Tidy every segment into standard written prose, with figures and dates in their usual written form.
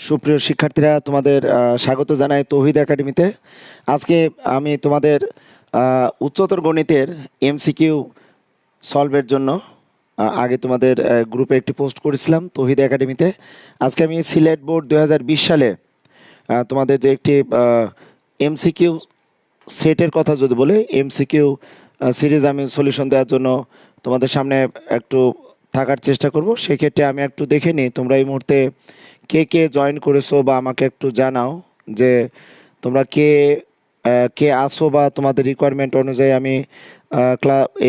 সুপ্রিয় শিক্ষার্থীরা, তোমাদের স্বাগত জানাই তৌহিদ একাডেমিতে। আজকে আমি তোমাদের উচ্চতর গণিতের এমসিকিউ সলভের জন্য আগে তোমাদের গ্রুপে একটি পোস্ট করেছিলাম তৌহিদ একাডেমিতে। আজকে আমি সিলেট বোর্ড 2020 সালে তোমাদের যে একটি এমসিকিউ সেটের কথা যদি বলে, এমসিকিউ সিরিজ আমি সলিউশন দেওয়ার জন্য তোমাদের সামনে একটু থাকার চেষ্টা করব। সেক্ষেত্রে আমি একটু দেখে নিই তোমরা এই মুহূর্তে কে কে জয়েন করেছো, বা আমাকে একটু জানাও যে তোমরা কে কে আসো, বা তোমাদের রিকোয়ারমেন্ট অনুযায়ী আমি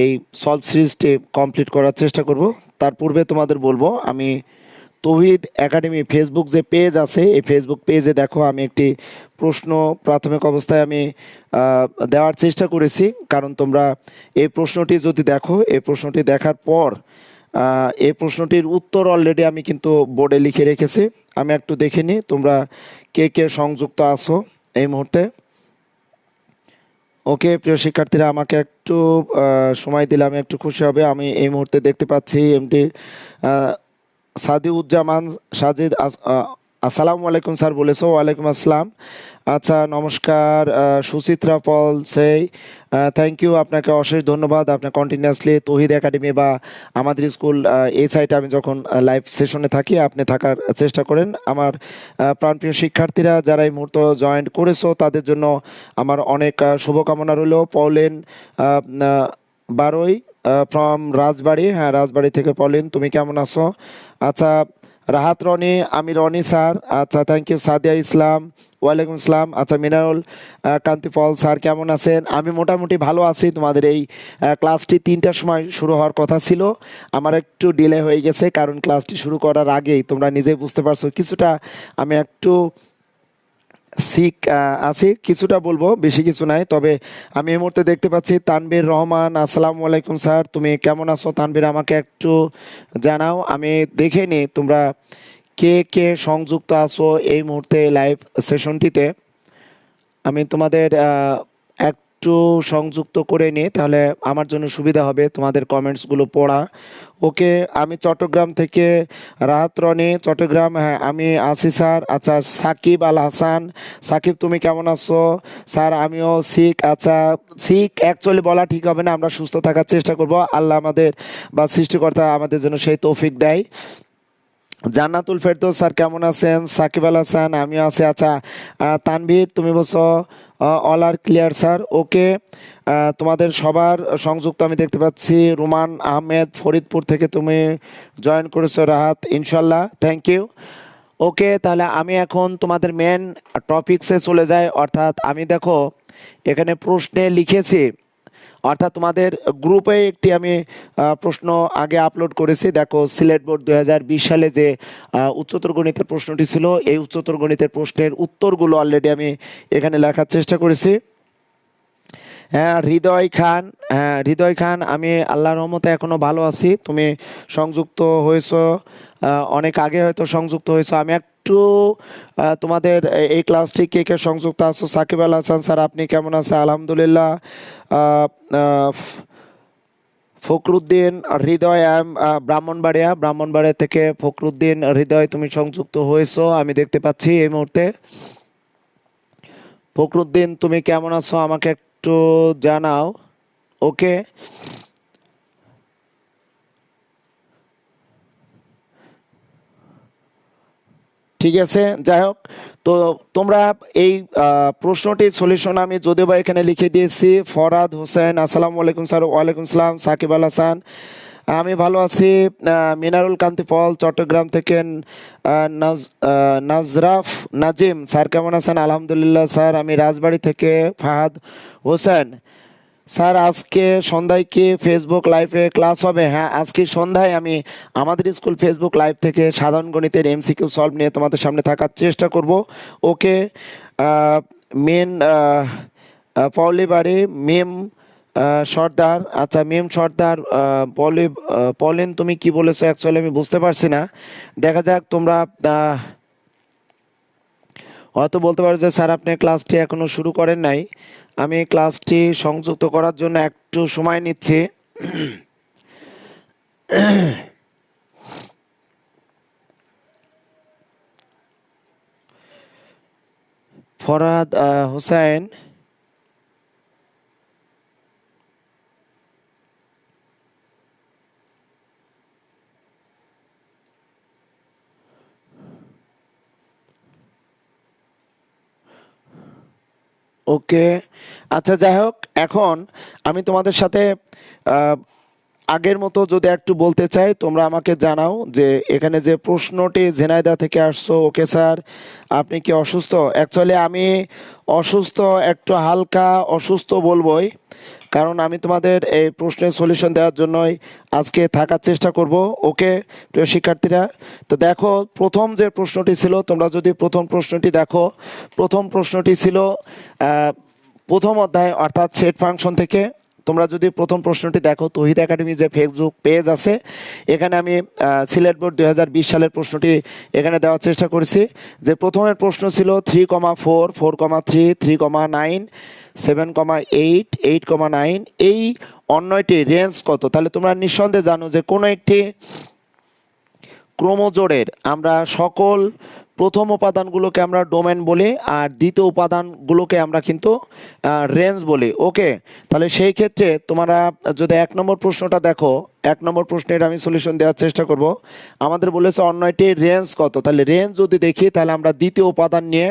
এই সলভ সিরিজটি কমপ্লিট করার চেষ্টা করব। তার পূর্বে তোমাদের বলবো, আমি তৌহিদ একাডেমি ফেসবুক যে পেজ আছে, এই ফেসবুক পেজে দেখো আমি একটি প্রশ্ন প্রাথমিক অবস্থায় আমি দেওয়ার চেষ্টা করেছি। কারণ তোমরা এই প্রশ্নটি যদি দেখো, এই প্রশ্নটি দেখার পর এই প্রশ্নটির উত্তর অলরেডি আমি কিন্তু বোর্ডে লিখে রেখেছি। আমি একটু দেখে নিই তোমরা কে কে সংযুক্ত আছো এই মুহূর্তে। ওকে প্রিয় শিক্ষার্থীরা, আমাকে একটু সময় দিলে আমি একটু খুশি হবে। আমি এই মুহূর্তে দেখতে পাচ্ছি এমডি সাদিউজ্জামান সাজিদ। আসসালামু আলাইকুম স্যার বলেছো। ওয়ালাইকুম আসসালাম। আচ্ছা, নমস্কার। সুচিত্রা পল সেই থ্যাংক ইউ, আপনাকে অশেষ ধন্যবাদ। আপনি কন্টিনিউয়াসলি তৌহিদ একাডেমি বা আমাদের স্কুল এই সাইটে আমি যখন লাইভ সেশনে থাকি আপনি থাকার চেষ্টা করেন। আমার প্রাণপ্রিয় শিক্ষার্থীরা যারা এই মুহূর্তে জয়েন করেছো তাদের জন্য আমার অনেক শুভকামনা রইল। পলেন বারোই ফ্রম রাজবাড়ি, হ্যাঁ রাজবাড়ি থেকে পলেন, তুমি কেমন আছো? আচ্ছা, রাহাত রনি, আমি রনি স্যার। আচ্ছা, থ্যাংক ইউ। সাদিয়া ইসলাম, ওয়ালাইকুম আসসালাম। আচ্ছা, মিনারুল কান্তি পল স্যার কেমন আছেন? আমি মোটামুটি ভালো আছি। তোমাদের এই ক্লাসটি 3টার সময় শুরু হওয়ার কথা ছিল, আমার একটু ডিলে হয়ে গেছে, কারণ ক্লাসটি শুরু করার আগেই তোমরা নিজেই বুঝতে পারছো কিছুটা আমি একটু সিক আছি, কিছুটা বলবো, বেশি কিছু নাই। তবে আমি এই মুহূর্তে দেখতে পাচ্ছি তানভীর রহমান। আসসালামু আলাইকুম স্যার, তুমি কেমন আছো তানভীর? আমাকে একটু জানাও, আমি দেখে নিই তোমরা কে কে সংযুক্ত আছো এই মুহূর্তে লাইভ সেশনটিতে। আমি তোমাদের একটু সংযুক্ত করে নিই, তাহলে আমার জন্য সুবিধা হবে তোমাদের কমেন্টসগুলো পড়া। ওকে, আমি চট্টগ্রাম থেকে রাহাত রনি, চট্টগ্রাম, হ্যাঁ আমি আছি স্যার। আচ্ছা, সাকিব আল হাসান, সাকিব তুমি কেমন আছো? স্যার আমিও সিক। আচ্ছা, সিক অ্যাকচুয়ালি বলা ঠিক হবে না, আমরা সুস্থ থাকার চেষ্টা করব। আল্লাহ আমাদের বা সৃষ্টিকর্তা আমাদের জন্য সেই তৌফিক দেয়। জান্নাতুল ফেরদৌস স্যার কেমন আছেন? সাকিব আল হাসান, আমিও আছি। আচ্ছা, তানভীর তুমি বলছো অল আর ক্লিয়ার স্যার। ওকে, তোমাদের সবার সংযুক্ত আমি দেখতে পাচ্ছি। রুমান আহমেদ ফরিদপুর থেকে তুমি জয়েন করেছো। রাহাত, ইনশাল্লাহ, থ্যাংক ইউ। ওকে, তাহলে আমি এখন তোমাদের মেন টপিকসে চলে যাই। অর্থাৎ আমি দেখো এখানে প্রশ্নে লিখেছি, অর্থাৎ তোমাদের গ্রুপে একটি আমি প্রশ্ন আগে আপলোড করেছি। দেখো সিলেট বোর্ড 2020 সালে যে উচ্চতর গণিতের প্রশ্নটি ছিল, এই উচ্চতর গণিতের প্রশ্নের উত্তরগুলো অলরেডি আমি এখানে লেখার চেষ্টা করেছি। হ্যাঁ হৃদয় খান, হ্যাঁ হৃদয় খান, আমি আল্লাহর রহমতে এখনো ভালো আছি। তুমি সংযুক্ত হয়েছো অনেক আগে, হয়তো সংযুক্ত হয়েছো। আমি একটু তোমাদের এই ক্লাসটি কে কে সংযুক্ত আছো। সাকিব আল হাসান স্যার আপনি কেমন আছেন? আলহামদুলিল্লাহ। আহ, আহ, ফখরুদ্দিন হৃদয়, ব্রাহ্মণবাড়িয়া থেকে ফখরুদ্দিন হৃদয় তুমি সংযুক্ত হয়েছো আমি দেখতে পাচ্ছি এই মুহূর্তে। ফখরুদ্দিন তুমি কেমন আছো আমাকে একটু জানাও। ওকে, ঠিক আছে, যাই হোক। তো তোমরা এই প্রশ্নটির সলিউশন আমি যদিও বা এখানে লিখে দিয়েছি। ফরাদ হোসেন, আসসালামু আলাইকুম স্যার। ওয়ালাইকুম সালাম। সাকিব আল হাসান, আমি ভালো আছি। মিনারুল কান্তি পল চট্টগ্রাম থেকে। নাজরাফ নাজিম স্যার কেমন আছেন? আলহামদুলিল্লাহ স্যার। আমি রাজবাড়ি থেকে ফাহাদ হোসেন স্যার, আজকে সন্ধ্যায় কি ফেসবুক লাইভে ক্লাস হবে? হ্যাঁ, আজকে সন্ধ্যায় আমি আমাদের স্কুল ফেসবুক লাইভ থেকে সাধারণ গণিতের এমসিকিউ সলভ নিয়ে তোমাদের সামনে থাকার চেষ্টা করব। ওকে, মেন পৌলি বাড়ি মিম সর্দার। আচ্ছা মিম সর্দার, পলিন তুমি কি বলেছো অ্যাকচুয়ালি আমি বুঝতে পারছি না। দেখা যাক, তোমরা হয়তো বলতে পারো যে স্যার আপনি ক্লাসটি এখনো শুরু করেন নাই। আমি ক্লাসটি সংযুক্ত করার জন্য একটু সময় নিচ্ছি। ফরহাদ হোসেন, ওকে। আচ্ছা, যাই হোক, এখন আমি তোমাদের সাথে আহ, আগের মতো যদি একটু বলতে চাই, তোমরা আমাকে জানাও যে এখানে যে প্রশ্নটি ঝিনাইদহ থেকে আসছো। ওকে স্যার, আপনি কি অসুস্থ? অ্যাকচুয়ালি আমি অসুস্থ, একটু হালকা অসুস্থ বলবোই, কারণ আমি তোমাদের এই প্রশ্নের সলিউশন দেওয়ার জন্যই আজকে থাকার চেষ্টা করব। ওকে প্রিয় শিক্ষার্থীরা, তো দেখো প্রথম যে প্রশ্নটি ছিল, তোমরা যদি প্রথম প্রশ্নটি দেখো, প্রথম প্রশ্নটি ছিল আহ, প্রথম অধ্যায় অর্থাৎ সেট ফাংশন থেকে। তোমরা যদি প্রথম প্রশ্নটি দেখো, তৌহিদ একাডেমি যে ফেসবুক পেজ আছে, এখানে আমি সিলেট বোর্ড 2020 সালের প্রশ্নটি এখানে দেওয়ার চেষ্টা করেছি। যে প্রথমের প্রশ্ন ছিল 3,4, 4,3, 3,9, 7,8, 8,9, এই অন্যটির রেঞ্জ কত? তাহলে তোমরা নিঃসন্দেহে জানো যে কোনো একটি ক্রোমোজোড়ের আমরা সকল প্রথম উপাদানগুলোকে আমরা ডোমেন বলি, আর দ্বিতীয় উপাদানগুলোকে আমরা কিন্তু রেঞ্জ বলি। ওকে, তাহলে সেই ক্ষেত্রে তোমরা যদি 1 নম্বর প্রশ্নটা দেখো, 1 নম্বর প্রশ্নের আমি সলিউশন দেওয়ার চেষ্টা করব। আমাদের বলেছে অন্যটির রেঞ্জ কত, তাহলে রেঞ্জ যদি দেখি, তাহলে আমরা দ্বিতীয় উপাদান নিয়ে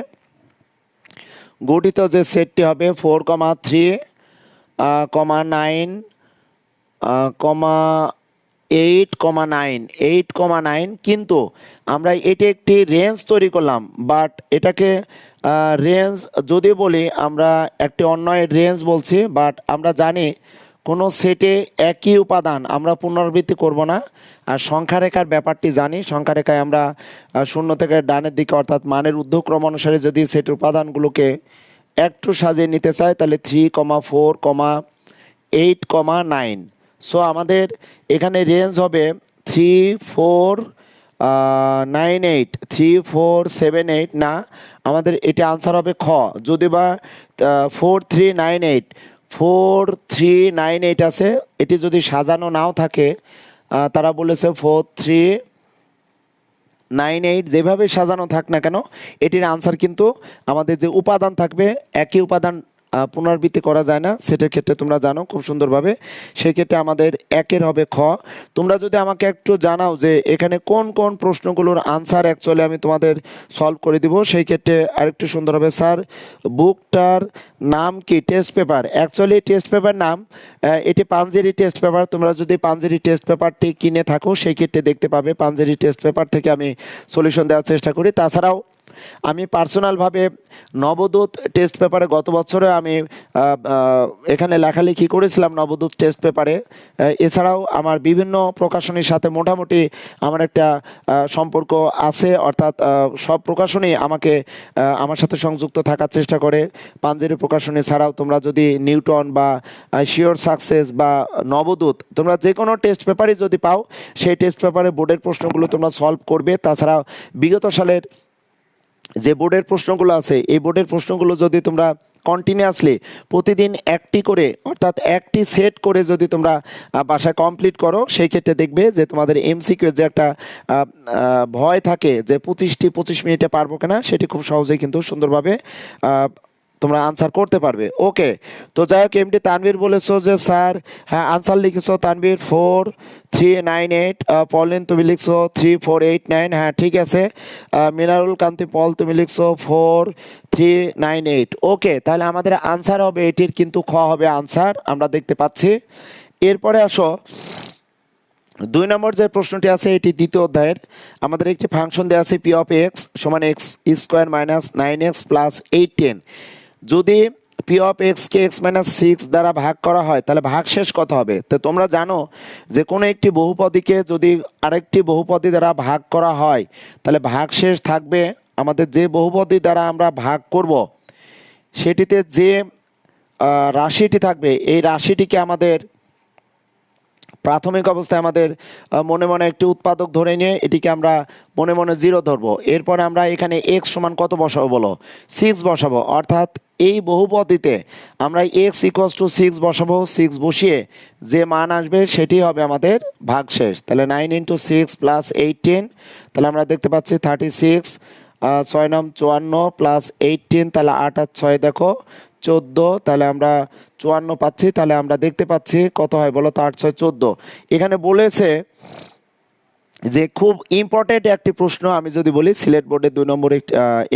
গঠিত যে সেটটি হবে 4,3, 9, 8,9, 8,9, কিন্তু আমরা এটি একটি রেঞ্জ তৈরি করলাম, বাট এটাকে রেঞ্জ যদি বলি, আমরা একটি অন্যয়ের রেঞ্জ বলছি, বাট আমরা জানি কোনো সেটে একই উপাদান আমরা পুনরাবৃত্তি করব না। আর সংখ্যা রেখার ব্যাপারটি জানি, সংখ্যা রেখায় আমরা শূন্য থেকে ডানের দিকে অর্থাৎ মানের ঊর্ধ্বক্রম অনুসারে যদি সেটের উপাদানগুলোকে একটু সাজিয়ে নিতে চাই, তাহলে 3,4, 8,9। সো আমাদের এখানে রেঞ্জ হবে 3,4,9,8, 3,4,7,8 না, আমাদের এটি আনসার হবে খ। যদি বা 4,3,9,8, 4,3,9,8 আছে, এটি যদি সাজানো নাও থাকে, তারা বলেছে 4,3,9,8 যেভাবে সাজানো থাক না কেন, এটির আনসার কিন্তু আমাদের যে উপাদান থাকবে, একই উপাদান পুনরাবৃত্তি করা যায় না, সেটার ক্ষেত্রে তোমরা জানো খুব সুন্দরভাবে, সেই ক্ষেত্রে আমাদের একের হবে খ। তোমরা যদি আমাকে একটু জানাও যে এখানে কোন কোন প্রশ্নগুলোর আনসার অ্যাকচুয়ালি আমি তোমাদের সলভ করে দিব, সেই ক্ষেত্রে আরেকটু সুন্দর হবে। স্যার, বুকটার নাম কি? Test paper. Actually test paper নাম এটি পাঞ্জেরি টেস্ট পেপার। তোমরা যদি পাঞ্জেরি টেস্ট পেপারটি কিনে থাকো, সেই ক্ষেত্রে দেখতে পাবে পাঞ্জেরি টেস্ট পেপার থেকে আমি সলিউশন দেওয়ার চেষ্টা করি। তাছাড়াও আমি পার্সোনালভাবে নবদূত টেস্ট পেপারে গত বছরে আমি এখানে লেখালেখি করেছিলাম নবদূত টেস্ট পেপারে। এছাড়াও আমার বিভিন্ন প্রকাশনীর সাথে মোটামুটি আমার একটা সম্পর্ক আছে, অর্থাৎ সব প্রকাশনী আমাকে আমার সাথে সংযুক্ত থাকার চেষ্টা করে। পাঞ্জেরি প্রকাশনী ছাড়াও তোমরা যদি নিউটন বা শিওর সাকসেস বা নবদূত, তোমরা যে কোনো টেস্ট পেপারই যদি পাও, সেই টেস্ট পেপারে বোর্ডের প্রশ্নগুলো তোমরা সলভ করবে। তাছাড়া বিগত সালের যে বোর্ডের প্রশ্নগুলো আছে, এই বোর্ডের প্রশ্নগুলো যদি তোমরা কন্টিনিউয়াসলি প্রতিদিন একটি করে অর্থাৎ একটি সেট করে যদি তোমরা বাসায় কমপ্লিট করো, সেই ক্ষেত্রে দেখবে যে তোমাদের এমসিকিউ যে একটা ভয় থাকে যে 25 মিনিটে পারবো কিনা, সেটি খুব সহজেই কিন্তু সুন্দরভাবে তোমরা আনসার করতে পারবে। ওকে, তো যাই হোক, এমডি তানভীর বলেছো যে স্যার, হ্যাঁ আনসার লিখেছো তানভীর 4,3,9,8। পলিন তুমি লিখছো 3,4,8,9, হ্যাঁ ঠিক আছে। মিনারুল কান্তি পল তুমি লিখছো 4,3,9,8। ওকে, তাহলে আমাদের আনসার হবে এটির কিন্তু খ হবে আনসার, আমরা দেখতে পাচ্ছি। এরপরে আসো 2 নম্বর যে প্রশ্নটি আছে, এটি দ্বিতীয় অধ্যায়ের। আমাদের একটি ফাংশন দেওয়া আছে পি অফ এক্স সমান x square minus 9x plus 810। যদি পি অফ এক্সকে এক্স মাইনাস 6 দ্বারা ভাগ করা হয়, তাহলে ভাগশেষ কত হবে? তো তোমরা জানো যে কোনো একটি বহুপদীকে যদি আরেকটি বহুপদী দ্বারা ভাগ করা হয়, তাহলে ভাগশেষ থাকবে আমাদের যে বহুপদী দ্বারা আমরা ভাগ করব, সেটিতে যে রাশিটি থাকবে, এই রাশিটিকে আমাদের প্রাথমিক অবস্থায় আমাদের মনে মনে একটি উৎপাদক ধরে নিয়ে এটিকে আমরা মনে মনে 0 ধরবো। এরপরে আমরা এখানে এক্স সমান কত বসাবো বলো? 6 বসাবো। অর্থাৎ এই বহুপদীতে আমরা এক্স ইকুয়ালস টু 6 বসাবো। 6 বসিয়ে যে মান আসবে সেটি হবে আমাদের ভাগশেষ। তাহলে 9 × 6 + 18, তাহলে আমরা দেখতে পাচ্ছি 36। ছয় নং 54 প্লাস 18, তাহলে 8 আর 6 দেখো 14, তাহলে আমরা 54 পাচ্ছি। তাহলে আমরা দেখতে পাচ্ছি কত হয় বলো তো, 8 6 14। এখানে বলেছে যে খুব ইম্পর্টেন্ট একটি প্রশ্ন, আমি যদি বলি সিলেট বোর্ডের 2 নম্বর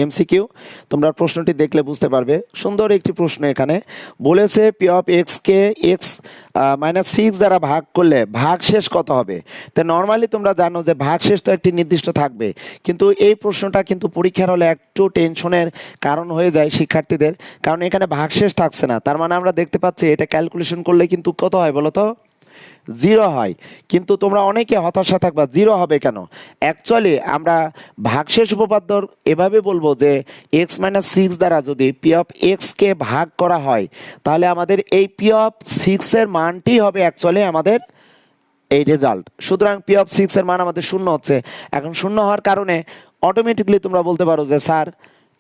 এমসিকিউ, তোমরা প্রশ্নটি দেখলে বুঝতে পারবে। সুন্দর একটি প্রশ্ন এখানে বলেছে P of x K x -6 দ্বারা ভাগ করলে ভাগশেষ কত হবে। তো নর্মালি তোমরা জানো যে ভাগশেষ তো একটি নির্দিষ্ট থাকবে, কিন্তু এই প্রশ্নটা কিন্তু পরীক্ষার হলে একটু টেনশনের কারণ হয়ে যায় শিক্ষার্থীদের, কারণ এখানে ভাগশেষ থাকছে না। তার মানে আমরা দেখতে পাচ্ছি এটা ক্যালকুলেশন করলে কিন্তু কত হয় বলো তো, 0 হয়। কিন্তু তোমরা অনেকে হতাশা থাকবা, 0 হবে কেন। অ্যাকচুয়ালি আমরা ভাগশেষ উপপাদ্যর এভাবে বলবো যে এক্স -6 দ্বারা যদি পি অফ এক্স কে ভাগ করা হয়, তাহলে আমাদের এই পি অফ 6 এর মানটি হবে অ্যাকচুয়ালি আমাদের এই রেজাল্ট। সুতরাং পি অফ 6 এর মান আমাদের 0 হচ্ছে। এখন 0 হওয়ার কারণে অটোমেটিকলি তোমরা বলতে পারো যে স্যার,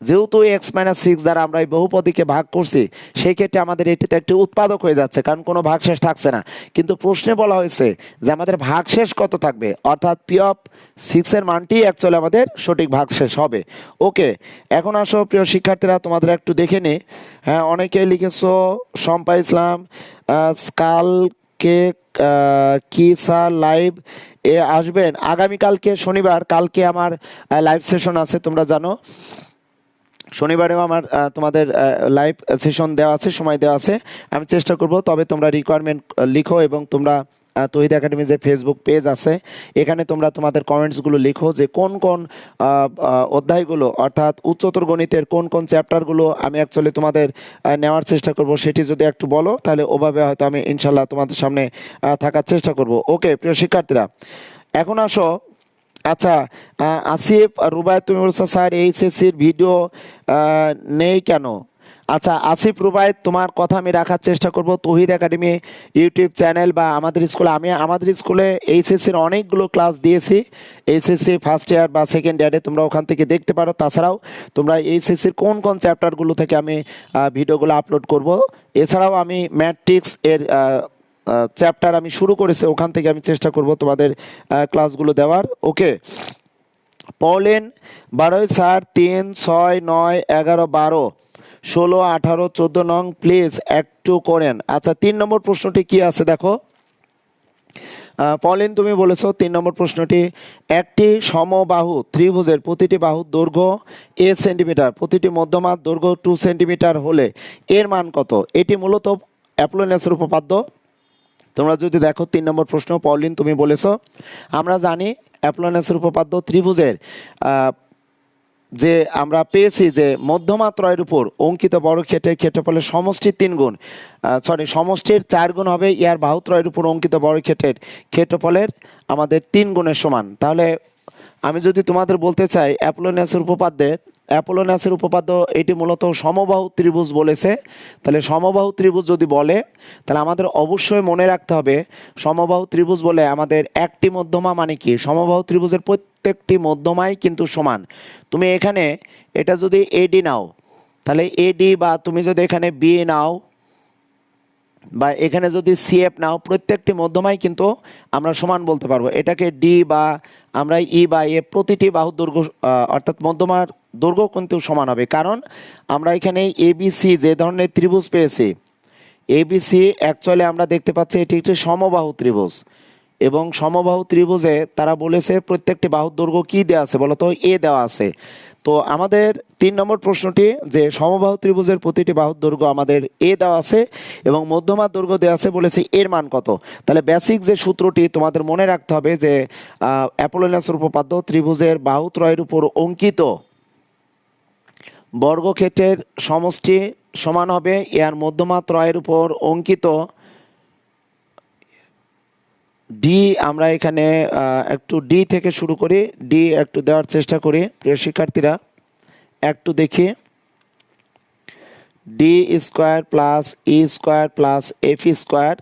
যেহেতু এক্স -6 দ্বারা আমরা এই বহুপদীকে ভাগ করছি, সেই ক্ষেত্রে আমাদের এটিতে একটি উৎপাদক হয়ে যাচ্ছে, কারণ কোনো ভাগশেষ থাকছে না। কিন্তু প্রশ্নে বলা হয়েছে যে আমাদের ভাগশেষ কত থাকবে, অর্থাৎ পি অফ 6 এর মানটি অ্যাকচুয়ালি আমাদের সঠিক ভাগশেষ হবে। ওকে, এখন আসো প্রিয় শিক্ষার্থীরা, তোমাদের একটু দেখে নে। হ্যাঁ, অনেকে লিখেছো শম্পা ইসলাম, স্কাল কে কি স্যার লাইভ এ আসবেন আগামীকালকে শনিবার। কালকে আমার লাইভ সেশন আছে, তোমরা জানো শনিবারেও আমার তোমাদের লাইভ সেশন দেওয়া আছে, সময় দেওয়া আছে। আমি চেষ্টা করব, তবে তোমরা রিকোয়ারমেন্ট লিখো এবং তোমরা তৌহিদ একাডেমি যে ফেসবুক পেজ আছে, এখানে তোমরা তোমাদের কমেন্টসগুলো লিখো যে কোন কোন অধ্যায়গুলো, অর্থাৎ উচ্চতর গণিতের কোন কোন চ্যাপ্টারগুলো আমি অ্যাকচুয়ালি তোমাদের নেওয়ার চেষ্টা করব, সেটি যদি একটু বলো তাহলে ওভাবে হয়তো আমি ইনশাল্লাহ তোমাদের সামনে থাকার চেষ্টা করব। ওকে প্রিয় শিক্ষার্থীরা, এখন আসো। আচ্ছা, আসিফ রুবাই, তুমি বলছো স্যার এইচএসসির ভিডিও নেই কেন। আচ্ছা আসিফ রুবাই, তোমার কথা আমি রাখার চেষ্টা করব। তৌহিদ একাডেমি ইউটিউব চ্যানেল বা আমাদের স্কুলে, আমি আমাদের স্কুলে এইচএসসির অনেকগুলো ক্লাস দিয়েছি। এইচএসসি ফার্স্ট ইয়ার বা সেকেন্ড ইয়ারে তোমরা ওখান থেকে দেখতে পারো। তাছাড়াও তোমরা এইচএসসির কোন কোন চ্যাপ্টারগুলো থেকে আমি ভিডিওগুলো আপলোড করব। এছাড়াও আমি ম্যাট্রিক্স এর চ্যাপ্টার আমি শুরু করেছি, ওখান থেকে আমি চেষ্টা করব তোমাদের ক্লাসগুলো দেওয়ার। ওকে, পৌলেন 12 স্যার 3 6 9 11 12 16 18 14 নং প্লিজ একটু করেন। আচ্ছা, 3 নম্বর প্রশ্নটি কি আছে দেখো। পলিন, তুমি বলেছো 3 নম্বর প্রশ্নটি, একটি সমবাহু ত্রিভুজের প্রতিটি বাহুর দৈর্ঘ্য এ সেন্টিমিটার, প্রতিটি মধ্যমার দৈর্ঘ্য 2 সেন্টিমিটার হলে এর মান কত। এটি মূলত অ্যাপোলোনিয়াসের উপপাদ্য। তোমরা যদি দেখো 3 নম্বর প্রশ্ন, পলিন তুমি বলেছো আমরা জানি অ্যাপোলোনিয়াসের উপপাদ্য ত্রিভুজের যে আমরা পেয়েছি যে মধ্যমাত্রয়ের উপর অঙ্কিত বর্গক্ষেত্রের ক্ষেত্রফলের সমষ্টির 3 গুণ, সমষ্টির 4 গুণ হবে ইয়ার বাহুত্রয়ের উপর অঙ্কিত বর্গক্ষেত্রের ক্ষেত্রফলের আমাদের 3 গুণের সমান। তাহলে আমি যদি তোমাদের বলতে চাই অ্যাপোলোনিয়াসের উপপাদ্য এটি মূলত সমবাহু ত্রিভুজ বলেছে। তাহলে সমবাহু ত্রিভুজ যদি বলে, তাহলে আমাদের অবশ্যই মনে রাখতে হবে সমবাহু ত্রিভুজ বলে আমাদের একটি মধ্যমা মানে কি, সমবাহু ত্রিভুজের প্রত্যেকটি মধ্যমাই কিন্তু সমান। তুমি এখানে এটা যদি এডি নাও, তাহলে এডি, বা তুমি যদি এখানে বি নাও, বা এখানে যদি সিএফ নাও, প্রত্যেকটি মধ্যমাই কিন্তু আমরা সমান বলতে পারবো। এটাকে ডি বা আমরা ই বা এ, প্রতিটি বাহুর দৈর্ঘ্য অর্থাৎ মধ্যমার দৈর্ঘ্য কিন্তু সমান হবে। কারণ আমরা এখানে এবিসি যে ধরনের ত্রিভুজ পেয়েছি, এবিসি অ্যাকচুয়ালি আমরা দেখতে পাচ্ছি এটি একটি সমবাহু ত্রিভুজ, এবং সমবাহু ত্রিভুজে তারা বলেছে প্রত্যেকটি বাহুর দৈর্ঘ্য কি দেওয়া আছে বলতো, এ দেওয়া আছে। তো আমাদের 3 নম্বর প্রশ্নটি যে সমবাহু ত্রিভুজের প্রতিটি বাহুর দৈর্ঘ্য আমাদের এ দেওয়া আছে এবং মধ্যমার দৈর্ঘ্য দেওয়া আছে, বলেছে এর মান কত। তাহলে বেসিক যে সূত্রটি তোমাদের মনে রাখতে হবে যে অ্যাপোলোনিয়াসের উপপাদ্য ত্রিভুজের বাহুত্রয়ের উপর অঙ্কিত বর্গক্ষেত্রের সমষ্টি সমান হবে এর মধ্যমাত্রয়ের উপর অঙ্কিত ডি। আমরা এখানে একটু ডি থেকে শুরু করি, ডি একটু দেওয়ার চেষ্টা করি প্রিয় শিক্ষার্থীরা, একটু দেখি D square plus E square plus F square.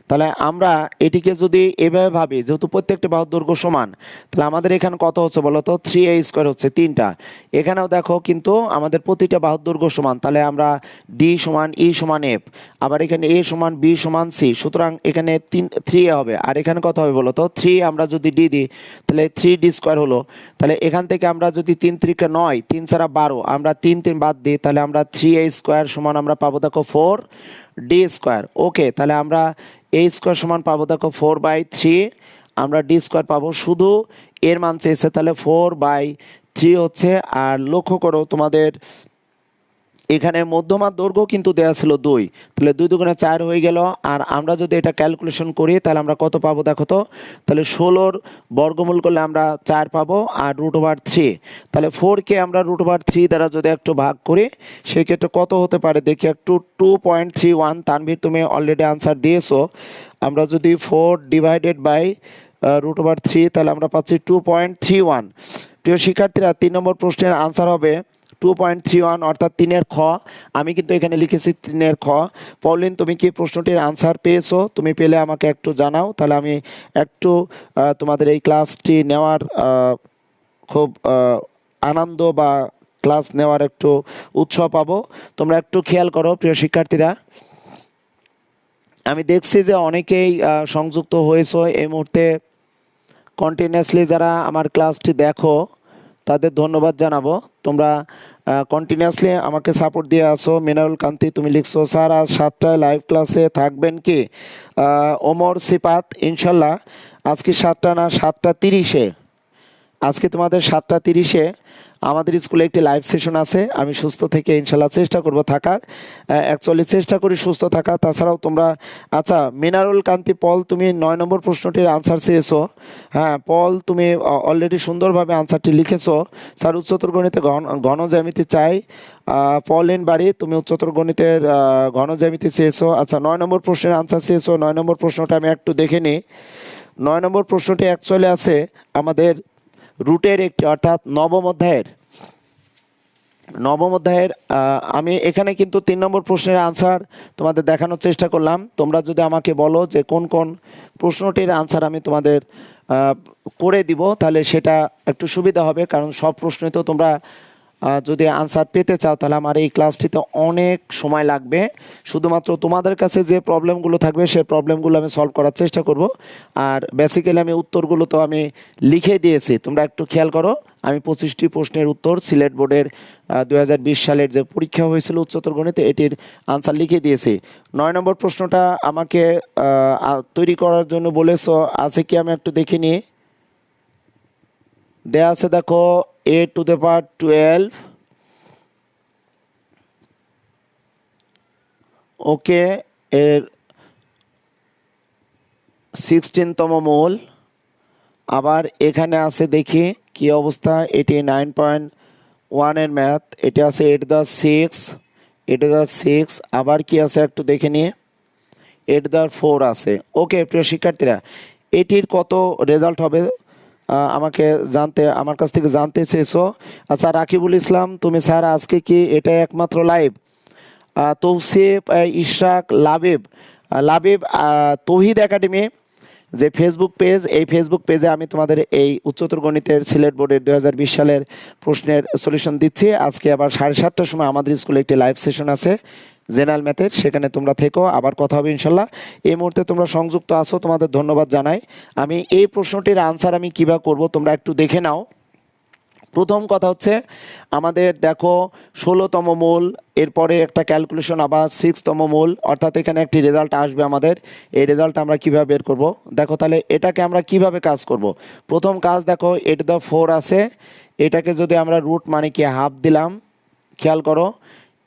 তাহলে আমরা এটিকে যদি এভাবে ভাবি, যেহেতু প্রত্যেকটি বাহুর দৈর্ঘ্য সমান, তাহলে আমাদের এখানে কত হচ্ছে বলো তো, 3a স্কোয়ার হচ্ছে তিনটা। এখানেও দেখো কিন্তু আমাদের প্রতিটা বাহুর দৈর্ঘ্য সমান, তাহলে আমরা ডি সমান ই সমান এফ, আবার এখানে এ সমান বি সমান সি, সুতরাং এখানে 3a হবে। আর এখানে কত হবে বলো তো, 3 আমরা যদি ডি দিই তাহলে 3d স্কোয়ার হলো। তাহলে এখান থেকে আমরা যদি 3 3 9, 3 ছাড়া 12, আমরা 3 3 বাদ দিই, তাহলে আমরা 3a স্কোয়ার সমান আমরা পাবো দেখো 4d স্কোয়ার। ওকে, তাহলে আমরা এ স্কোয়ার সমান পাবো দেখো 4/3, আমরা ডি স্কোয়ার পাবো, শুধু এর মান চেয়েছে, তাহলে 4/3 হচ্ছে। আর লক্ষ্য করো তোমাদের এখানে মধ্যমার দৈর্ঘ্য কিন্তু দেওয়া ছিল 2, তাহলে 2 দুগুণে 4 হয়ে গেল। আর আমরা যদি এটা ক্যালকুলেশন করি তাহলে আমরা কত পাবো দেখো তো, তাহলে 16 বর্গমূল করলে আমরা 4 পাবো আর √3, তাহলে 4কে আমরা √3 দ্বারা যদি একটু ভাগ করি সেক্ষেত্রে কত হতে পারে দেখি একটু, 2.31। তানভীর তুমি অলরেডি আনসার দিয়েছো। আমরা যদি 4 ডিভাইডেড বাই √3 তাহলে আমরা পাচ্ছি 2.31। প্রিয় শিক্ষার্থীরা, 3 নম্বর প্রশ্নের আনসার হবে 2.31, অর্থাৎ 3-এর খ। আমি কিন্তু এখানে লিখেছি 3-এর খ। পলিন, তুমি কি প্রশ্নটির আনসার পেয়েছো? তুমি পেলে আমাকে একটু জানাও, তাহলে আমি একটু তোমাদের এই ক্লাসটি নেওয়ার খুব আনন্দ বা ক্লাস নেওয়ার একটু উৎসাহ পাবো। তোমরা একটু খেয়াল করো প্রিয় শিক্ষার্থীরা, আমি দেখছি যে অনেকেই সংযুক্ত হয়েছো এই মুহূর্তে। কন্টিনিউয়াসলি যারা আমার ক্লাসটি দেখো তাদের ধন্যবাদ জানাবো। তোমরা কন্টিনিউয়াসলি আমাকে সাপোর্ট দিয়ে আসো। মিনারুল কান্তি, তুমি লিখছো স্যার আজ 7টায় লাইভ ক্লাসে থাকবেন কি? ওমর সিপাত, ইনশাল্লাহ আজকে 7টা না 7টা 30-এ, আজকে তোমাদের 7টা 30-এ আমাদের স্কুলে একটি লাইভ সেশন আছে। আমি সুস্থ থেকে ইনশাল্লাহ চেষ্টা করব থাকার, অ্যাকচুয়ালি চেষ্টা করি সুস্থ থাকা। তাছাড়াও তোমরা, আচ্ছা মিনারুল কান্তি পল, তুমি 9 নম্বর প্রশ্নটির আনসার চেয়েছো। হ্যাঁ পল, তুমি অলরেডি সুন্দরভাবে আনসারটি লিখেছো। স্যার উচ্চতর গণিতে ঘন জ্যামিতি চাই। পল এন বাড়ি, তুমি উচ্চতর গণিতের ঘন জ্যামিতি চেয়েছো। আচ্ছা 9 নম্বর প্রশ্নের আনসার চেয়েছো। 9 নম্বর প্রশ্নটা আমি একটু দেখে নিই। 9 নম্বর প্রশ্নটি অ্যাকচুয়ালি আছে আমাদের রুটের একটি, অর্থাৎ নবম অধ্যায়ের আমি এখানে কিন্তু 3 নম্বর প্রশ্নের আনসার তোমাদের দেখানোর চেষ্টা করলাম। তোমরা যদি আমাকে বলো যে কোন কোন প্রশ্নটির আনসার আমি তোমাদের করে দিব তাহলে সেটা একটু সুবিধা হবে, কারণ সব প্রশ্নই তো তোমরা যদি আনসার পেতে চাও তাহলে আমার এই ক্লাসটিতে অনেক সময় লাগবে। শুধুমাত্র তোমাদের কাছে যে প্রবলেমগুলো থাকবে সেই প্রবলেমগুলো আমি সলভ করার চেষ্টা করব। আর বেসিক্যালি আমি উত্তরগুলো তো আমি লিখে দিয়েছি, তোমরা একটু খেয়াল করো। আমি 25টি প্রশ্নের উত্তর সিলেট বোর্ডের 2020 সালের যে পরীক্ষা হয়েছিল উচ্চতর গণিতে এটির আনসার লিখে দিয়েছি। 9 নম্বর প্রশ্নটা আমাকে তৈরি করার জন্য বলেছো, আছে কি আমি একটু দেখে নিই। দেয়া আছে দেখো a⁴ ওকে, এর 16তম মূল। আবার এখানে আছে দেখি কি অবস্থা, এটি 9.1 এর ম্যাথ, এটি আছে 8^6। আবার কি আছে একটু দেখে নিয়ে, 8^4 আছে। ওকে প্রিয় শিক্ষার্থীরা, এটির কত রেজাল্ট হবে আমাকে আমার কাছ থেকে জানতে চেয়েছো। আচ্ছা রাকিবুল ইসলাম, তুমি স্যার আজকে কি এটা একমাত্র লাইভ? তৌসিফ, ইশরাক, লাবিব, তৌহিদ একাডেমি যে ফেসবুক পেজ, এই ফেসবুক পেজে আমি তোমাদের এই উচ্চতর গণিতের সিলেট বোর্ডের 2020 সালের প্রশ্নের সলিউশন দিচ্ছি। আজকে আবার 7:30টার সময় আমাদের স্কুলে একটি লাইভ সেশন আছে জেনারেল ম্যাথের, সেখানে তোমরা থেকো, আবার কথা হবে ইনশাল্লাহ। এই মুহূর্তে তোমরা সংযুক্ত আছো, তোমাদের ধন্যবাদ জানাই। আমি এই প্রশ্নটির আনসার আমি কীভাবে করব তোমরা একটু দেখে নাও। প্রথম কথা হচ্ছে আমাদের দেখো 16তম মূল, এরপরে একটা ক্যালকুলেশন, আবার 6তম মূল, অর্থাৎ এখানে একটি রেজাল্ট আসবে আমাদের। এই রেজাল্ট আমরা কিভাবে বের করব দেখো, তাহলে এটাকে আমরা কিভাবে কাজ করব। প্রথম কাজ দেখো 8^4 আছে, এটাকে যদি আমরা রুট মানে কি হাফ দিলাম, খেয়াল করো।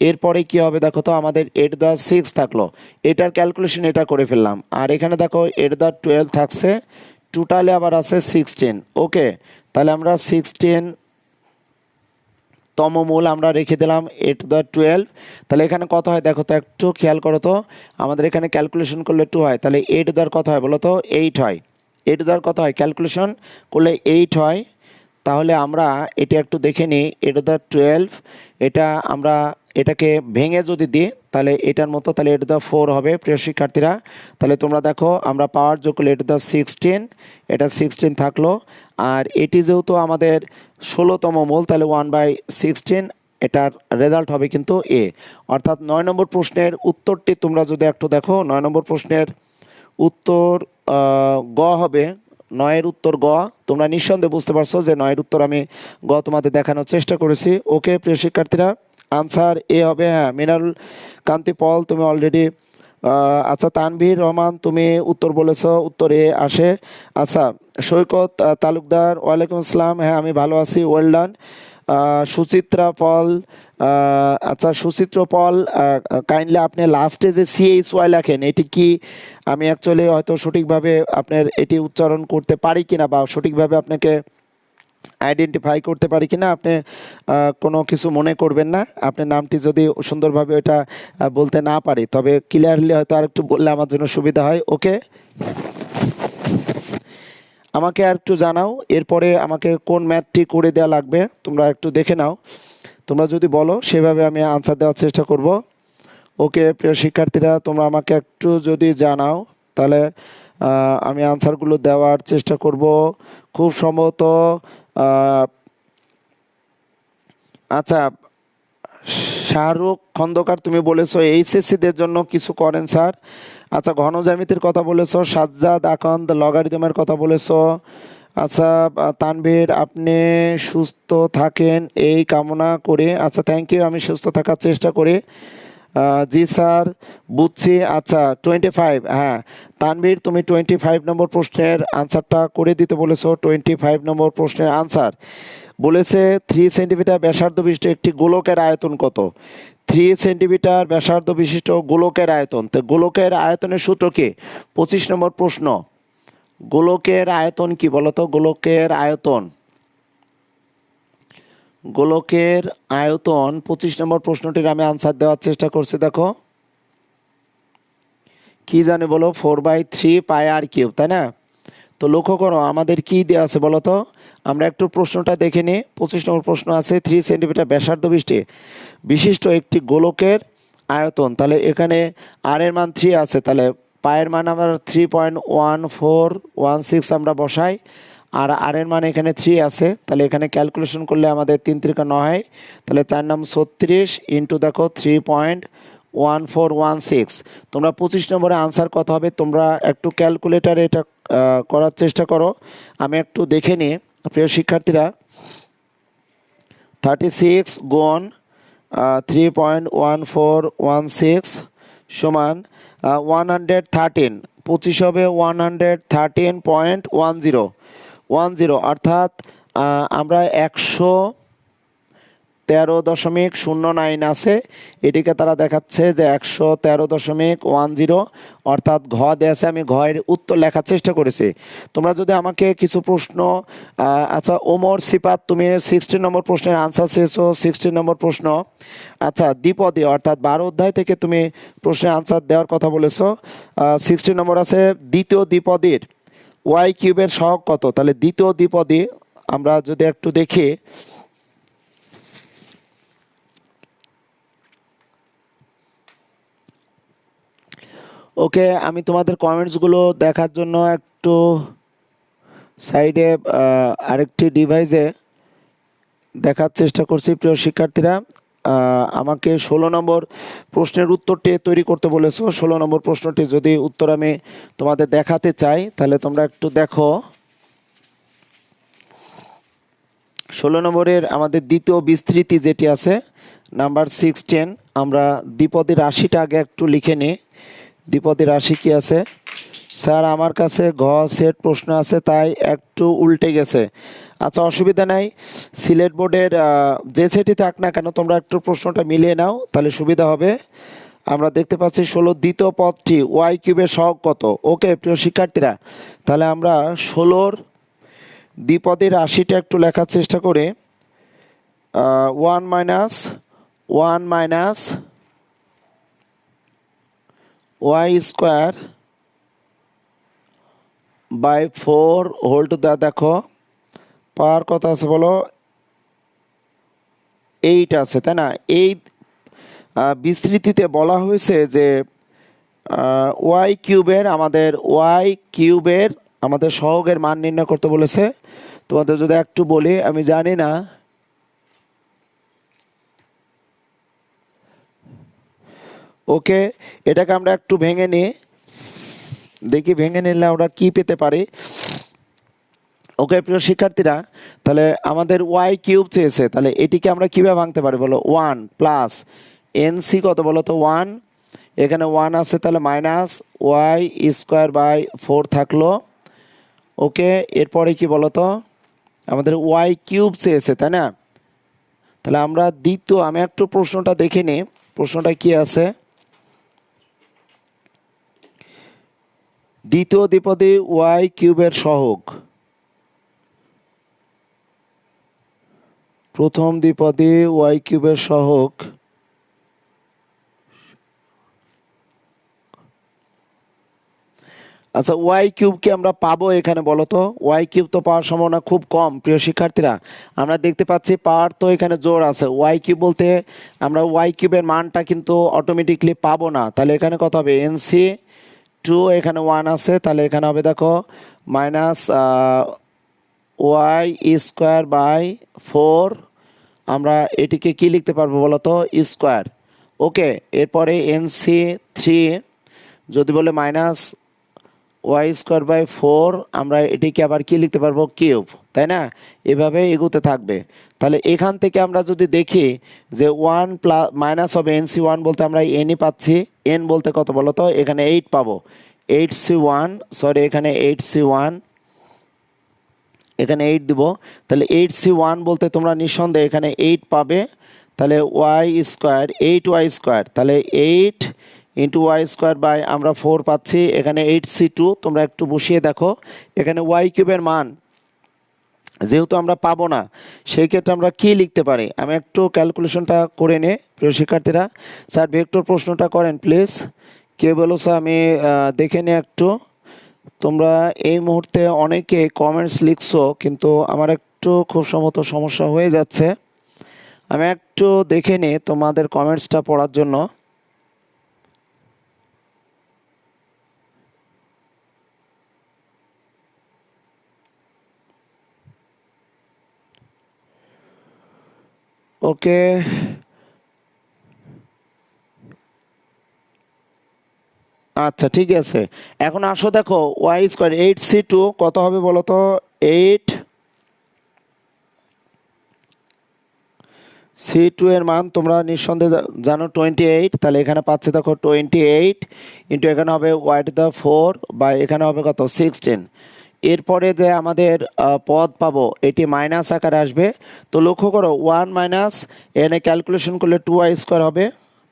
এরপরে কি হবে দেখো তো, আমাদের 8^6 থাকলো, এটার ক্যালকুলেশন এটা করে ফেললাম। আর এখানে দেখো 8^12 থাকছে, টোটালে আবার আছে 16। ওকে, তাহলে আমরা 16তম মূল আমরা রেখে দিলাম 8^12। তাহলে এখানে কত হয় দেখো তো, একটু খেয়াল করো তো, আমাদের এখানে ক্যালকুলেশন করলে 2 হয়, তাহলে 8 কত হয় বলো তো, 8 হয়। 8 কত হয় ক্যালকুলেশন করলে 8 হয়। তাহলে আমরা এটা একটু দেখে নিই, 8^12, এটা আমরা এটাকে ভেঙে যদি দিই তাহলে এটার মতো, তাহলে এটা দ্য 4 হবে প্রিয় শিক্ষার্থীরা। তাহলে তোমরা দেখো আমরা পাওয়ার যোগ করলে এটা দ্য 16, এটা 16 থাকলো। আর এটি যেহেতু আমাদের 16তম মূল, তাহলে 1/16, এটার রেজাল্ট হবে কিন্তু এ। অর্থাৎ 9 নম্বর প্রশ্নের উত্তরটি তোমরা যদি একটু দেখো, 9 নম্বর প্রশ্নের উত্তর গ হবে। 9-এর উত্তর গ। তোমরা নিঃসন্দেহে বুঝতে পারছো যে 9-এর উত্তর আমি গ তোমাদের দেখানোর চেষ্টা করেছি। ওকে প্রিয় শিক্ষার্থীরা, আনসার এ হবে। হ্যাঁ, মিনারুল কান্তি পল তুমি অলরেডি, আচ্ছা তানভীর রহমান তুমি উত্তর বলেছো, উত্তর এ আসে। আচ্ছা সৈকত তালুকদার, ওয়ালাইকুম আসসালাম, হ্যাঁ আমি ভালো আছি, ওয়েল ডান। সুচিত্রা পল, আচ্ছা সুচিত্র পল, কাইন্ডলি আপনি লাস্টে যে CHY লেখেন এটি কি আমি অ্যাকচুয়ালি হয়তো সঠিকভাবে আপনার এটি উচ্চারণ করতে পারি কিনা বা সঠিকভাবে আপনাকে আইডেন্টিফাই করতে পারি কিনা, আপনি কোনো কিছু মনে করবেন না। আপনার নামটি যদি সুন্দরভাবে এটা বলতে না পারি, তবে ক্লিয়ারলি হয়তো আরেকটু বললে আমার জন্য সুবিধা হয়। ওকে, আমাকে আর একটু জানাও এরপরে আমাকে কোন ম্যাথটি করে দেওয়া লাগবে, তোমরা একটু দেখে নাও। তোমরা যদি বলো সেভাবে আমি আনসার দেওয়ার চেষ্টা করব। ওকে প্রিয় শিক্ষার্থীরা, তোমরা আমাকে একটু যদি জানাও তাহলে আমি আনসারগুলো দেওয়ার চেষ্টা করব। খুব সম্ভবত আচ্ছা শাহরুখ খন্দকার তুমি বলেছো এইচএসসিদের জন্য কিছু করেন স্যার। আচ্ছা ঘন জ্যামিতির কথা বলেছো। সাজ্জাদ আকন্দ লগারিদমের কথা বলেছো। আচ্ছা তানভীর আপনি সুস্থ থাকেন এই কামনা করে। আচ্ছা থ্যাংক ইউ, আমি সুস্থ থাকার চেষ্টা করি। জি স্যার বুঝছি। আচ্ছা 25, হ্যাঁ তানভীর তুমি 25 নম্বর প্রশ্নের আনসারটা করে দিতে বলেছো। 25 নম্বর প্রশ্নের আনসার বলেছে 3 সেন্টিমিটার ব্যাসার্ধ বিশিষ্ট একটি গোলকের আয়তন কত। 3 সেন্টিমিটার ব্যাসার্ধ বিশিষ্ট গোলকের আয়তন, তো গোলকের আয়তনের সূত্র কি? 25 নম্বর প্রশ্ন, গোলকের আয়তন কি বলতো? গোলকের আয়তন, গোলকের আয়তন 25 নম্বর প্রশ্নটির আমি আনসার দেওয়ার চেষ্টা করছি। দেখো কি জানে বলো, 4/3 পাই আর কিউব, তাই না? তো লক্ষ্য করো আমাদের কি দেওয়া আছে বলো তো, আমরা একটু প্রশ্নটা দেখে নিই। 25 নম্বর প্রশ্ন আছে 3 সেন্টিমিটার ব্যাসার্ধ বিশিষ্ট একটি গোলকের আয়তন, তাহলে এখানে আর এর মান 3 আছে, তাহলে পায়ের মান আমরা 3.1416 আমরা বসাই, আর এর মান এখানে 3 আছে, তাহলে এখানে ক্যালকুলেশন করলে আমাদের 3 3 9 হয়, তাহলে 4 নাম 36 ইন্টু দেখো 3.1416। তোমরা 25 নম্বরে আনসার কত হবে তোমরা একটু ক্যালকুলেটারে এটা করার চেষ্টা করো, আমি একটু দেখে নিই প্রিয় শিক্ষার্থীরা। 36 গুণ 3.1416 সমান 113, 25 হবে 113.10 অর্থাৎ আমরা 113.09 আছে, এটিকে তারা দেখাচ্ছে যে 113.10, অর্থাৎ ঘ দেয়া আছে, আমি ঘয়ের উত্তর লেখার চেষ্টা করেছি। তোমরা যদি আমাকে কিছু প্রশ্ন, আচ্ছা ওমর সিপাত তুমি 16 নম্বর প্রশ্নের আনসার চেয়েছো। 16 নম্বর প্রশ্ন, আচ্ছা দ্বিপদী অর্থাৎ 12 অধ্যায় থেকে তুমি প্রশ্নের আনসার দেওয়ার কথা বলেছো। 16 নম্বর আছে দ্বিতীয় দ্বিপদীর ওয়াই কিউবের সহগ কত। তাহলে দ্বিতীয় দ্বিপদী আমরা যদি একটু দেখি, ওকে আমি তোমাদের কমেন্টসগুলো দেখার জন্য একটু সাইডে আরেকটি ডিভাইসে দেখার চেষ্টা করছি। প্রিয় শিক্ষার্থীরা আমাকে 16 নম্বর প্রশ্নের উত্তরটি তৈরি করতে বলেছো। 16 নম্বর প্রশ্নটি যদি উত্তর আমি তোমাদের দেখাতে চাই তাহলে তোমরা একটু দেখো। 16 নম্বরের আমাদের দ্বিতীয় বিস্তৃতি যেটি আছে নাম্বার 16, আমরা দ্বিপদী রাশিটা আগে একটু লিখে নিই। দ্বিপদী রাশি কি আছে স্যার? আমার কাছে ঘ সেট প্রশ্ন আছে তাই একটু উল্টে গেছে। আচ্ছা অসুবিধা নাই, সিলেট বোর্ডের যে সেটই থাক না কেন তোমরা একটু প্রশ্নটা মিলিয়ে নাও তাহলে সুবিধা হবে। আমরা দেখতে পাচ্ছি 16 দ্বিতীয় পদটি ওয়াই কিউবের সহগ কত। ওকে প্রিয় শিক্ষার্থীরা, তাহলে আমরা 16 দ্বিপদী রাশিটা একটু লেখার চেষ্টা করে 1 minus y square by 4 whole to the, দেখো পাওয়ার কত আছে বলো, 8 আছে তাই না? বিস্তৃতিতে বলা হয়েছে যে ওয়াই কিউবের আমাদের সহগের মান নির্ণয় করতে বলেছে। তোমাদের যদি একটু বলি, আমি জানি না, ওকে, এটাকে আমরা একটু ভেঙে নিই, দেখি ভেঙে নিলে আমরা কি পেতে পারি। ওকে প্রিয় শিক্ষার্থীরা, তাহলে আমাদের ওয়াই কিউব চেয়েছে, তাহলে এটিকে আমরা কিভাবে ভাঙতে পারি বলো? 1 প্লাস এনসি কত বলো তো? 1, এখানে 1 আছে, তাহলে মাইনাস ওয়াই স্কোয়ার বাই 4 থাকলো। ওকে, এরপরে কি বলো তো? আমাদের ওয়াই কিউব চেয়েছে, তাই না? তাহলে আমরা আমি একটু প্রশ্নটা দেখে নিই, প্রশ্নটা কি আছে। দ্বিতীয় দ্বিপদী ওয়াই কিউবের সহগ, প্রথম দ্বিপদী ওয়াই কিউবের সহগ আচ্ছা, ওয়াই কিউবকে আমরা পাবো এখানে বলো তো? ওয়াই কিউব তো পাওয়ার সম্ভাবনা খুব কম প্রিয় শিক্ষার্থীরা। আমরা দেখতে পাচ্ছি পাওয়ার তো এখানে জোর আছে। ওয়াই কিউব বলতে আমরা ওয়াই কিউবের মানটা কিন্তু অটোমেটিকলি পাবো না। তাহলে এখানে কত হবে? এনসি 2, এখানে 1 আছে, তাহলে এখানে হবে দেখো মাইনাস ওয়াই স্কোয়ার বাই 4। আমরা এটিকে কি লিখতে পারবো বলো তো? স্কোয়ার। ওকে, এরপরে এনসি 3 যদি বলে মাইনাস ওয়াই স্কোয়ার বাই 4, আমরা এটিকে আবার কি লিখতে পারবো? কিউব, তাই না? এভাবে এগোতে থাকবে। তাহলে এখান থেকে আমরা যদি দেখি যে 1 প্লাস মাইনাস হবে এনসি 1 বলতে আমরা এনই পাচ্ছি। এন বলতে কত বলো তো? এখানে 8 পাবো। 8C1, সরি এখানে 8C1, এখানে 8 দিব। তাহলে 8C1 বলতে তোমরা নিঃসন্দেহে এখানে 8 পাবে। তাহলে ওয়াই স্কোয়ার 8y স্কোয়ার, তাহলে 8 ইন্টু ওয়াই স্কোয়ার বাই আমরা 4 পাচ্ছি। এখানে 8C2 তোমরা একটু বসিয়ে দেখো। এখানে ওয়াই কিউবের মান যেহেতু আমরা পাবো না, সেই ক্ষেত্রে আমরা কি লিখতে পারি? আমি একটু ক্যালকুলেশনটা করে নে প্রিয় শিক্ষার্থীরা। স্যার ভেক্টর প্রশ্নটা করেন প্লিজ। কে বলো স্যার? আমি দেখে নিই একটু। তোমরা এই মুহূর্তে অনেকে কমেন্টস লিখছো, কিন্তু আমার একটু খুব সম্ভবত সমস্যা হয়ে যাচ্ছে। আমি একটু দেখে নিই তোমাদের কমেন্টসটা পড়ার জন্য। ওকে, আচ্ছা ঠিক আছে। এখন আসো দেখো ওয়াই স্কোয়ার 8C2 কত হবে বলো তো? 8C2 এর মান তোমরা নিঃসন্দেহে জানো 28। তাহলে এখানে পাচ্ছে দেখো 28 ইন্টু এখানে হবে ওয়াই টু দা 4 বা এখানে হবে কত? 16। এরপরে যে আমাদের পদ পাবো এটি মাইনাস আকারে আসবে। তো লক্ষ্য করো 1 মাইনাস এনে ক্যালকুলেশন করলে 2y স্কোয়ার হবে,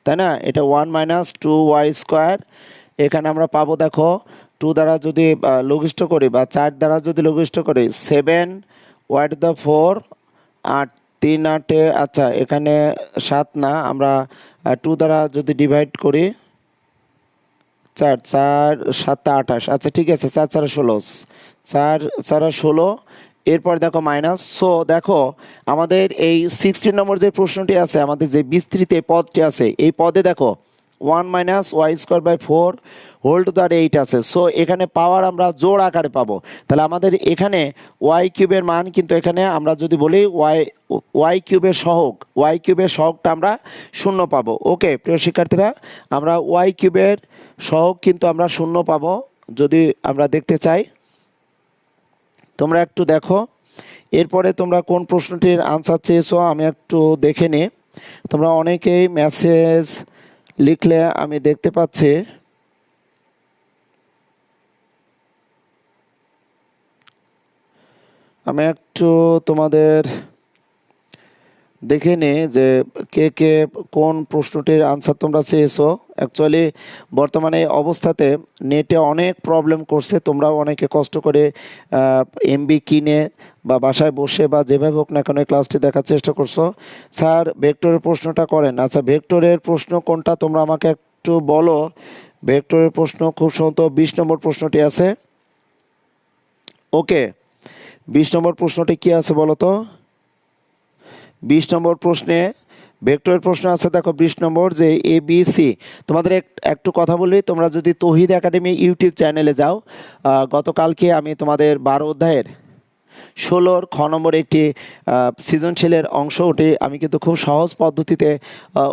তাই না? এটা 1 মাইনাস 2y স্কোয়ার। এখানে আমরা পাবো দেখো 2 দ্বারা যদি লঘিষ্ঠ করি বা 4 দ্বারা যদি লঘিষ্ঠ করি 7 ওয়াই টু দা 4 আর 3 8, আচ্ছা এখানে 7 না, আমরা 2 দ্বারা যদি ডিভাইড করি 4 4 7 28, আচ্ছা ঠিক আছে, 4 4 16, 4 4 16। এরপর দেখো মাইনাস। সো দেখো আমাদের এই 16 নম্বর যে প্রশ্নটি আছে, আমাদের যে বিস্তৃত পদটি আছে, এই পদে দেখো 1 minus y square by 4 whole to the 8 আছে। সো এখানে পাওয়ার আমরা জোড় আকারে পাবো। তাহলে আমাদের এখানে ওয়াই কিউবের মান কিন্তু এখানে আমরা যদি বলি ওয়াই কিউবের সহগটা আমরা 0 পাবো। ওকে প্রিয় শিক্ষার্থীরা, আমরা ওয়াই কিউবের সহগ কিন্তু আমরা 0 পাবো যদি আমরা দেখতে চাই। তোমরা একটু দেখো এরপরে তোমরা কোন প্রশ্নটির আনসার চেয়েছো আমি একটু দেখে নিই। তোমরা অনেকেই মেসেজ লিখলে আমি দেখতে পাচ্ছি। আমি একটু তোমাদের দেখে নে যে কে কে কোন প্রশ্নটির আনসার তোমরা চেয়েছো। অ্যাকচুয়ালি বর্তমানে অবস্থাতে নেটে অনেক প্রবলেম করছে। তোমরাও অনেকে কষ্ট করে এমবি কিনে বা বাসায় বসে বা যেভাবে হোক না কেন ক্লাসটি দেখার চেষ্টা করছো। স্যার ভেক্টরের প্রশ্নটা করেন। আচ্ছা ভেক্টরের প্রশ্ন কোনটা তোমরা আমাকে একটু বলো। ভেক্টরের প্রশ্ন খুব সম্ভবত 20 নম্বর প্রশ্নটি আছে। ওকে, 20 নম্বর প্রশ্নটি কি আছে বলো তো? 20 নম্বর প্রশ্নে ভেক্টরের প্রশ্ন আছে দেখো 20 নম্বর, যে এ বি সি। তোমাদের একটু কথা বলি, তোমরা যদি তৌহিদ একাডেমি ইউটিউব চ্যানেলে যাও, গতকালকে আমি তোমাদের 12 অধ্যায়ের 16-র খ নম্বর একটি সৃজনশীলের অংশ, ওটি আমি কিন্তু খুব সহজ পদ্ধতিতে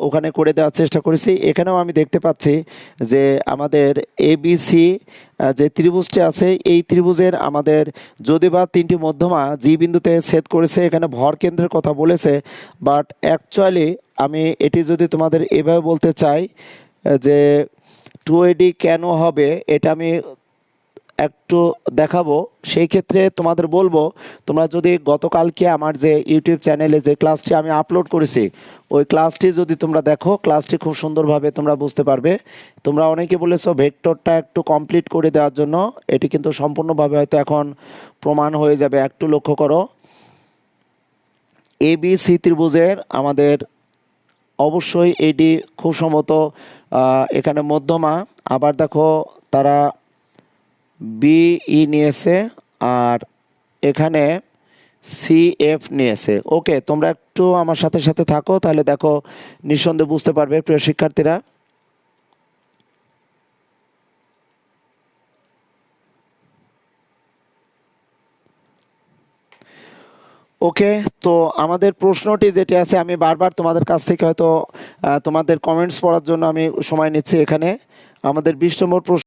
ওখানে করে দেওয়ার চেষ্টা করেছি। এখানেও আমি দেখতে পাচ্ছি যে আমাদের এবিসি যে ত্রিভুজটি আছে, এই ত্রিভুজের আমাদের যদি বা তিনটি মধ্যমা জি বিন্দুতে ছেদ করেছে, এখানে ভর কেন্দ্রের কথা বলেছে, বাট অ্যাকচুয়ালি আমি এটি যদি তোমাদের এভাবে বলতে চাই যে 2AD কেন হবে, এটা আমি একটু দেখাবো। সেই ক্ষেত্রে তোমাদের বলবো, তোমরা যদি গতকালকে আমার যে ইউটিউব চ্যানেলে যে ক্লাসটি আমি আপলোড করেছি, ওই ক্লাসটি যদি তোমরা দেখো, ক্লাসটি খুব সুন্দরভাবে তোমরা বুঝতে পারবে। তোমরা অনেকে বলেছো ভেক্টরটা একটু কমপ্লিট করে দেওয়ার জন্য, এটি কিন্তু সম্পূর্ণভাবে হয়তো এখন প্রমাণ হয়ে যাবে। একটু লক্ষ্য করো, এবিসি ত্রিভুজের আমাদের অবশ্যই এডি খুব সম্ভবত এখানে মধ্যমা, আবার দেখো তারা বিই নিয়েছে, আর এখানে সিএফ নিয়েছে। ওকে, তোমরা একটু আমার সাথে সাথে থাকো, তাহলে দেখো নিঃসন্দেহে বুঝতে পারবে প্রিয় শিক্ষার্থীরা। ওকে, তো আমাদের প্রশ্নটি যেটি আছে, আমি বারবার তোমাদের কাছ থেকে হয়তো তোমাদের কমেন্টস পড়ার জন্য আমি সময় নিচ্ছি। এখানে আমাদের 20 নম্বর প্রশ্ন